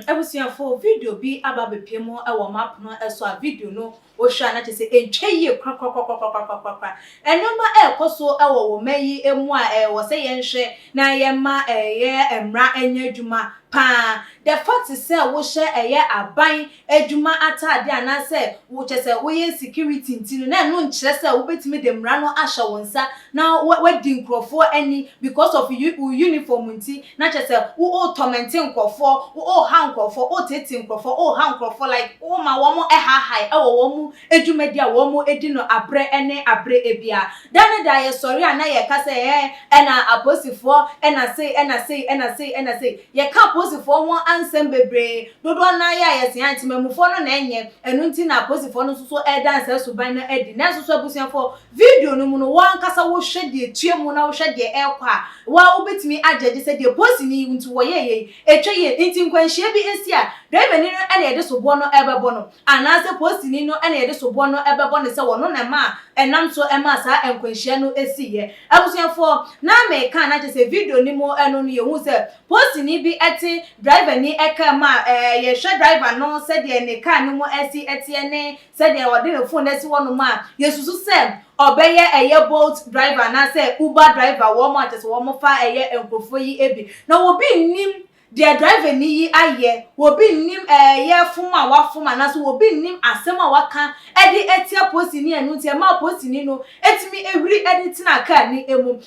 Ebusia for video bi aba bepemo e wo map no eso a video no wo hwa na tese entweye kwa enoma ekoso e wo mayi emu a wo se yenhwe na yema ye emra anya dwuma pa the fact is say wo hye eye aban adwuma atade anase wo chese wo ye security ntino na no nkyere say wo betimi de mra no ahye wonsa na wadi nkrofo ani because of uniform nti na chese wo tormenting nkrofo wo ha nkrofo o tete nkrofo o ha nkrofo like wo ma wo mo high wo wo mu adwumadi a wo mo edi no abre ene abre ebia dan da ye sorry ana ye ka say na aposifo na say ye ka aposifo won ansem bebre dodo na ya yesi antimamufo no na enye enu nti na aposifo no so dance suban na edi na so abusiafo video no mu no wan kasa wo hwe de tuemu na wo hwe de ekwa wa obetimi ajeje se de post ni nti wo ye etweye nti nkwanhie bi esi a driver ni no na ye de sobo no ebebo no anase post ni no na ye de sobo no ebebo no se wono na ma enam so ema sa enkwanhie no esi ye abusiafo na me kan na se video ni mo eno no ye hu se post ni bi eti driver ni eka ma ye hwe driver no se de ne car ni mo esi etiene se de wode ne phone esi wono ma yesusu se obeye eye Bolt driver na se Uber driver wo mo atese wo mo fa eye enkofo yi ebi na wo bi nim the driver ni yi aye wo bi nim ye fuma wa fuma na so wo bi nim asem a waka edi etia post ni enu tie ma post ni no etimi ewiri edit na car ni emu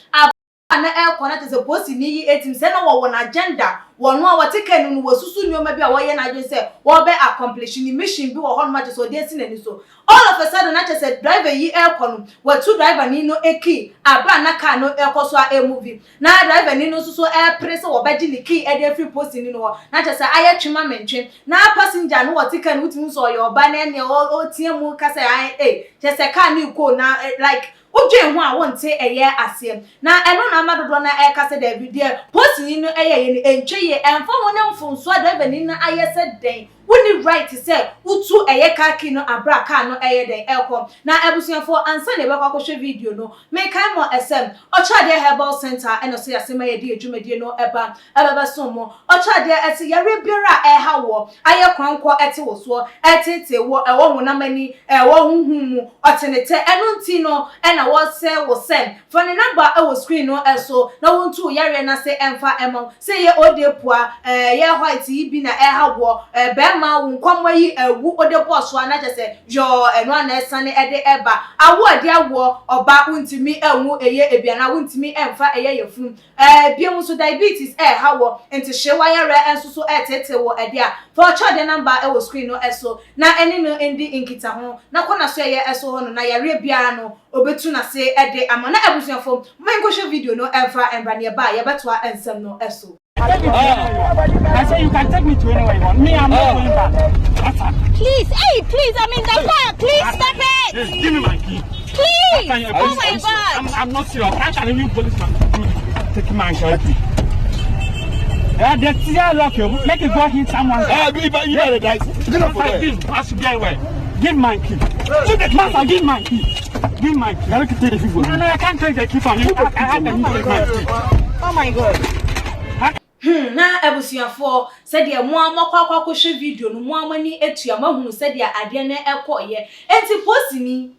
na connect the post ni yi etim se na wo na agenda wono a woteke nu wo susu nyoma bi a wo ye na adwen se wo be accomplish ni mission bi wo hono ma so dey sin ani so all of a sudden na say driver yi aircon wa two driver ni no eki aba na car no ekoso a movie na driver ni no susu air press wo be di key e dey free post ni no na say aye twema mentwe na passenger no woteke nu timu so yo ba na ne o tie mu ka say say car ni ko na like Oje hu a wonte eye asem na eno na amadodo na kase da video post ni no eye ye entweye emfa wonem funso da ni na aye se den woni right say utu eye kaki no abra ka no eye den elko na ebusuafo ansa ne bekwa kwhwe video no me kan mo esem ochade herbal center eno so yasema ye di adwumadie no eba so mo ochade eti yare biara hawo aye kwanko eti wo so etete wo ewo honamani ewo huhumu otenete eno nti no na wo se wo send for the number e wo screen no eso na wontu yare na se emfa emo se ye odepua ye white ibi na hawo ma wonkomwa yi ewu odepo so na jese yo eno na esane ede eba awo ade awo oba untimi enwu eye ebiana untimi emfa eye yefun biemu so diabetes hawo enti hyewa yare ensuso tete wo ade a for chode number e wo screen no eso na eni no endi inkita ho na kona so eye eso ho no na yare bia no obetu na se ede amana abusuafo menko video no emfa emba ne ba ye beto ensem no eso I say you can take me to anywhere you want. Me, I'm not going back. Please, hey, please, I'm in the car. Please stop it. Yes, give me my key. Please. Oh my God. I'm not serious. I can't even policeman take my insurance. Yeah, the tear lock you. Make it go hit someone. You know the guys. Get up for this. I should get away. Give my key. Give my key. Give my key. I can't take the key. No, I can't take the key from you. I have to take my key. Oh my God. Na ebusuafo se de mo amakwa kwahwe video no mo amani etua mahunu se de ade na ekoye enti post ni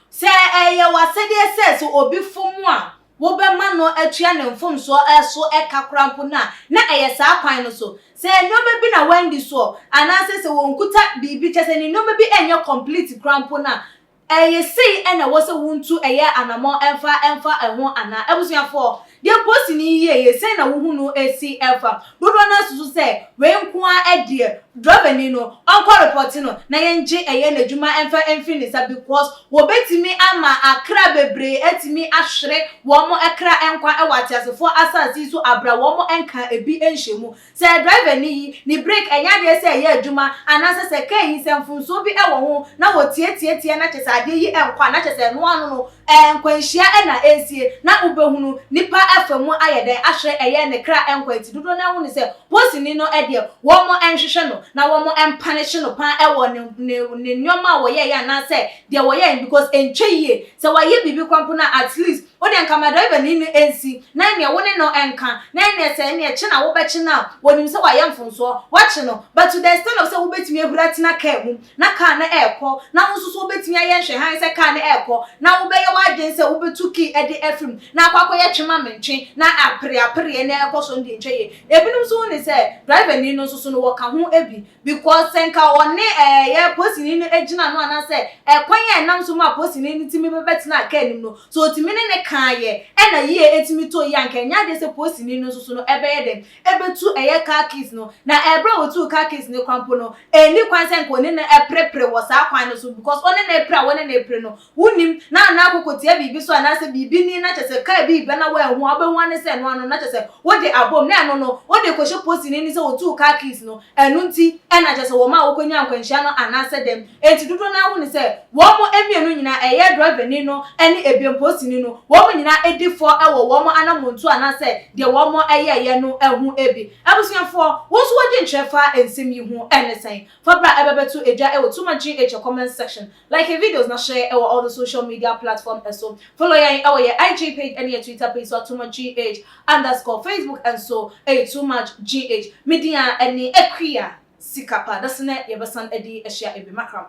se eye wa se de se so obi fomu a wo be ma no atua ne mfomso eso ekakrampo na eye sa kwan no so se nyoma bi na wandi so anase se wonkuta bibi chese ni nyoma bi enye complete krampo na eye sei ena wo se wuntu eye anamo emfa eho ana ebusuafo de post ni ye sei na wo hunu esi efa dodo na susu se we nko a ede driver ni no onko report no na yenje eye na dwuma emfa emfinisa because wo betimi ama akra bebre etimi ahwere wo mo ekra enkwa ewatiasefo asasi so abra wo mo enka ebi enhwemu se driver ni break enya de se eye adwuma anase se kai se mfunso bi ewo ho na wo tie na chese ade yi enkwa na chese no anu no nkwanhia na ensie na ubehunu nipa afamu ayeden ahwe eye ne kra enkwanti dodo na hu ne se posini no ede wo mo enhwehwe no na wo mo empanish no pan ewo ne nyoma wo ye ya na se de wo ye because encheye se wa ye bibi kwampo na at least o de nka madriver ni ne ensi na ne wo ne no enka na ne se ne eche na wo beche na wonim se wa ye mfonso wa che no but to the extent of se wo betimi ehura tina ka mu na ka na ekọ na wo so betimi aye nhwe han se ka na ekọ na wo be ye wa den se wo betuki ede efrim na akwakọ ye twema mentwe na apre na ekọ so ndi ncheye ebinum so ne se driver ni no so no wo ka ho ebi because senka one ye posini ni ejina no ana se ekwan ye nam so ma posini ni timi bebetina ka nim no so timi ne kan ye na ye etimi to ye anka nya de se posini no so no ebe ye dem ebetu eye car keys no na ebra otu car keys ne kwampo no eni kwan senka oni na eprepre wo sa kwan no so because oni na epra woni na epre no wunim na akokotia bibi so ana se bibi ni na chese ka bibi na wo ehu abehu ane se no ano na chese wo de abom na no no wo de kwehye posini ni se otu car keys no enu nti na chese wo ma wo konya nkwanhia no ana se dem enti dodo na hu ni se wo mo emienu nyina eye driver ni no eni ebiem posini no wo mo nyina edifo ewo wo mo anamontu ana se de wo mo eye no ehu ebi abusuafo wo so wo de ntrefa ensem yi hu ene sen fabra ebebetu eja ewo too much GH comment section like a videos na share ewo all the social media platform so follow ya ewo your IG page and your Twitter page so too much GH _ Facebook and so too much GH media any equia sikapa that's ne yebesan edi ehia ebi makram